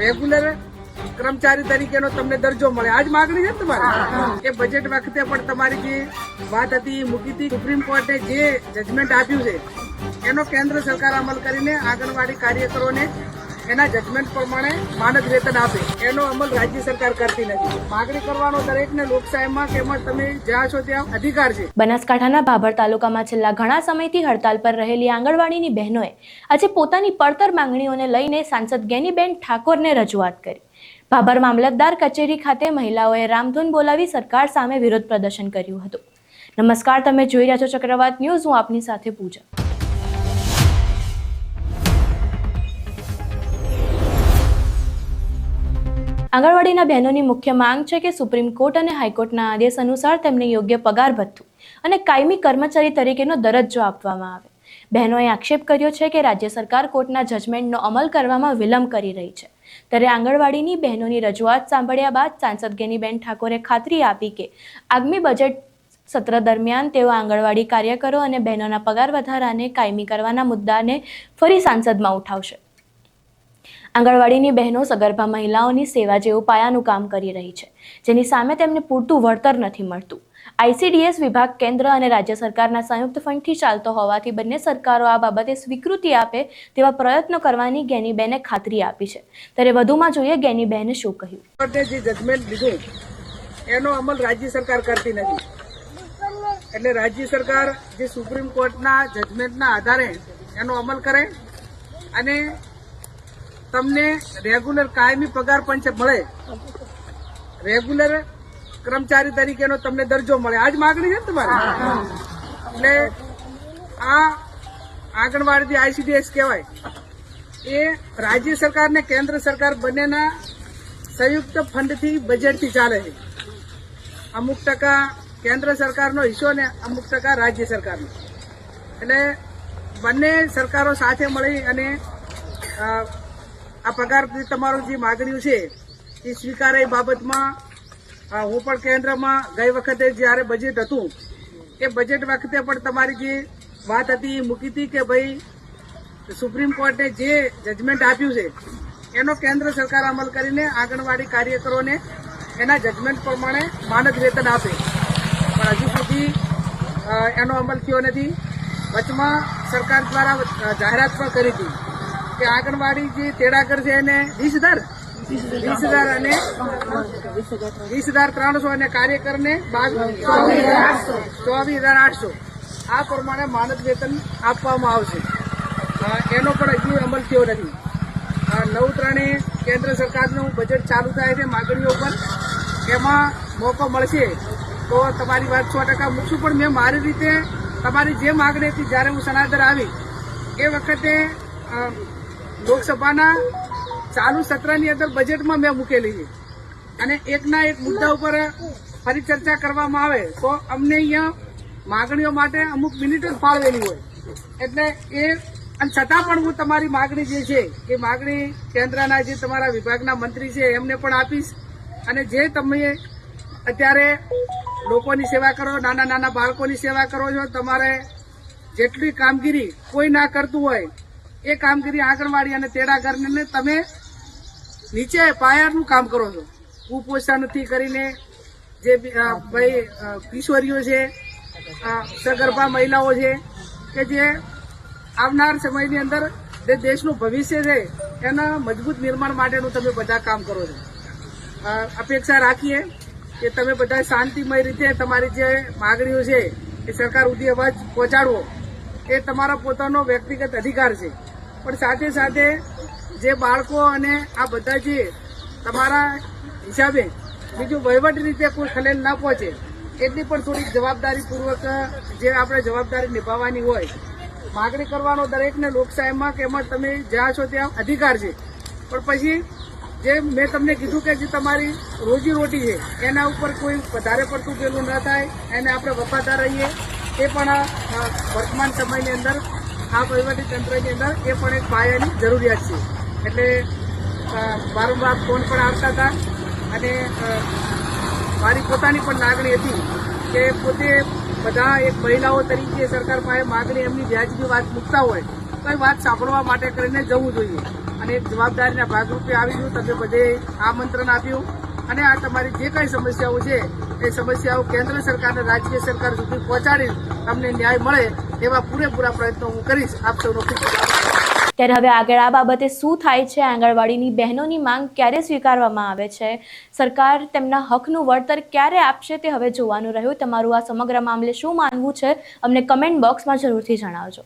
Regular કર્મચારી તરીકેનો તમને દરજ્જો મળે. આજ માગણી છે ને તમારે કે બજેટ વખતે પણ તમારી જે વાત હતી મૂકી હતી, સુપ્રીમ કોર્ટે જે જજમેન્ટ આપ્યું છે એનો કેન્દ્ર સરકાર અમલ કરીને આંગણવાડી કાર્યકરોને એના જજમેન્ટ પ્રમાણે માનદ વેતન આપે, એનો અમલ રાજ્ય સરકાર કરતી નથી. માગણી કરવાનો દરેકને લોકશાહીમાં કે એમાં તમે જ્યાં છો ત્યાં અધિકાર છે. બનાસકાંઠાના ભાભર તાલુકામાં છેલ્લા ઘણા સમયથી હડતાલ પર રહેલી આંગણવાડીની બહેનોએ આજે પોતાની પડતર માંગણીઓને લઈને સાંસદ ગેનીબેન ઠાકોરને રજૂઆત કરી. ભાભર મામલતદાર કચેરી ખાતે મહિલાઓએ રામધૂન બોલાવી સરકાર સામે વિરોધ પ્રદર્શન કર્યું હતું. નમસ્કાર, તમે જોઈ રહ્યા છો ચક્રવાત ન્યૂઝ. હું આપની સાથે પૂજા. આંગણવાડીના બહેનોની મુખ્ય માંગ છે કે સુપ્રીમ કોર્ટ અને હાઈકોર્ટના આદેશ અનુસાર તેમને યોગ્ય પગાર ભથ્થું અને કાયમી કર્મચારી તરીકેનો દરજ્જો આપવામાં આવે. બહેનોએ આક્ષેપ કર્યો છે કે રાજ્ય સરકાર કોર્ટના જજમેન્ટનો અમલ કરવામાં વિલંબ કરી રહી છે. ત્યારે આંગણવાડીની બહેનોની રજૂઆત સાંભળ્યા બાદ સાંસદ ગેનીબેન ઠાકોરે ખાતરી આપી કે આગામી બજેટ સત્ર દરમિયાન તેઓ આંગણવાડી કાર્યકરો અને બહેનોના પગાર વધારાને કાયમી કરવાના મુદ્દાને ફરી સાંસદમાં ઉઠાવશે. આંગણવાડીની બહેનો સગર્ભા મહિલાઓની સેવા જેવું પાયાનું કામ કરી રહી છે, જેની સામે તેમને પૂરતું વળતર નથી મળતું. ICDS વિભાગ કેન્દ્ર અને રાજ્ય સરકારના સંયુક્ત ફંડથી ચાલતો હોવાથી બંને સરકારો આ બાબતે સ્વીકૃતિ આપે તેવા પ્રયત્નો કરવાની ગેનીબેને ખાતરી આપી છે. ત્યારે વધુમાં જોઈએ ગેનીબેને શું કહ્યું. કોર્ટે જે જજમેન્ટ લીધું એનો અમલ રાજ્ય સરકાર કરતી નથી. એટલે રાજ્ય સરકાર જે સુપ્રીમ કોર્ટના જજમેન્ટના આધારે એનો અમલ કરે અને તમને રેગ્યુલર કાયમી પગાર પણ મળે, રેગ્યુલર કર્મચારી તરીકેનો તમને દરજ્જો મળે. આજ માગણી છે ને તમારે. એટલે આ આંગણવાડી ICDS કહેવાય એ રાજ્ય સરકાર ને કેન્દ્ર સરકાર બંનેના સંયુક્ત ફંડથી બજેટથી ચાલે છે. અમુક ટકા કેન્દ્ર સરકારનો હિસ્સો ને અમુક ટકા રાજ્ય સરકારનો. એટલે બંને સરકારો સાથે મળી અને આ પગાર તમારું જે માગણીઓ છે એ સ્વીકારે એ બાબતમાં હું પણ કેન્દ્રમાં ગઈ વખતે જ્યારે બજેટ હતું એ બજેટ વખતે પણ તમારી જે વાત હતી એ મૂકી હતી કે ભાઈ સુપ્રીમ કોર્ટે જે જજમેન્ટ આપ્યું છે એનો કેન્દ્ર સરકાર અમલ કરીને આંગણવાડી કાર્યકરોને એના જજમેન્ટ પ્રમાણે માનદ વેતન આપે, પણ હજુ સુધી એનો અમલ થયો નથી. વચમાં સરકાર દ્વારા જાહેરાત પણ કરી હતી કે આંગણવાડી જે તેડાગર છે એને 20,000 અને 20,300 અને કાર્યકરને 24,800 આ પ્રમાણે માનદ વેતન આપવામાં આવશે. એનો પણ હજી અમલ થયો નથી. 9/3 કેન્દ્ર સરકારનું બજેટ ચાલુ થાય છે માગણીઓ પર, એમાં મોકો મળશે તો તમારી વાત 100% મૂકશું. પણ મેં મારી રીતે તમારી જે માગણી હતી જ્યારે હું સનાતર આવી એ વખતે લોકસભાના ચાલુ સત્રની અંદર બજેટમાં મેં મૂકેલી છે અને એકના એક મુદ્દા ઉપર ફરી ચર્ચા કરવામાં આવે તો અમને અહીંયા માગણીઓ માટે અમુક મિનિટ જ ફાળવેલી હોય. એટલે એ અને છતાં પણ હું તમારી માગણી જે છે એ માગણી કેન્દ્રના જે તમારા વિભાગના મંત્રી છે એમને પણ આપીશ. અને જે તમે અત્યારે લોકોની સેવા કરો, નાના નાના બાળકોની સેવા કરો છો, તમારે જેટલી કામગીરી કોઈ ના કરતું હોય એ કામગીરી આંગણવાડી અને તેડાગરને તમે નીચે પાયાનું કામ કરો છો. કુપોષણથી કરીને જે ભાઈ કિશોરીઓ છે, સગર્ભા મહિલાઓ છે કે જે આવનાર સમયની અંદર જે દેશનું ભવિષ્ય છે એના મજબૂત નિર્માણ માટેનું તમે બધા કામ કરો છો. અપેક્ષા રાખીએ કે તમે બધા શાંતિમય રીતે તમારી જે માગણીઓ છે એ સરકાર સુધી અવાજ પહોંચાડવો એ તમારો પોતાનો વ્યક્તિગત અધિકાર છે. પણ સાથે સાથે જે બાળકો અને આ બધા જે તમારા હિસાબે બીજું વહીવટી રીતે કોઈ ખલેલ ના પહોંચે એટલી પણ થોડીક જવાબદારીપૂર્વક જે આપણે જવાબદારી નિભાવવાની હોય. માગણી કરવાનો દરેકને લોકશાહીમાં કે એમાં તમે જ્યાં છો ત્યાં અધિકાર છે. પણ પછી જે મેં તમને કીધું કે જે તમારી રોજીરોટી છે એના ઉપર કોઈ વધારે પડતું પેલું ન થાય, એને આપણે વફાદાર રહીએ એ પણ વર્તમાન સમયની અંદર આ વહીવટી તંત્રની અંદર એ પણ એક પાયાની જરૂરિયાત છે. એટલે વારંવાર ફોન પણ આવતા હતા અને મારી પોતાની પણ લાગણી હતી કે પોતે બધા એક મહિલાઓ તરીકે સરકાર પાસે માગણી એમની વ્યાજબી વાત મૂકતા હોય તો એ વાત સાંભળવા માટે કરીને જવું જોઈએ. અને એક જવાબદારીના ભાગરૂપે આવીશું. તમે બધે આમંત્રણ આપ્યું અને આ તમારી જે કઈ સમસ્યાઓ છે એ સમસ્યાઓ કેન્દ્ર સરકાર અને રાજ્ય સરકાર સુધી પહોંચાડી તમને ન્યાય મળે એવા પૂરેપૂરા પ્રયત્નો હું કરીશ. આપ સૌનો ખૂબ ખૂબ આભાર. ત્યારે હવે આગળ આ બાબતે શું થાય છે, આંગણવાડીની બહેનોની માંગ ક્યારે સ્વીકારવામાં આવે છે, સરકાર તેમના હકનું વળતર ક્યારે આપશે તે હવે જોવાનું રહ્યું. તમારું આ સમગ્ર મામલે શું માનવું છે અમને કમેન્ટ બોક્સમાં જરૂરથી જણાવજો.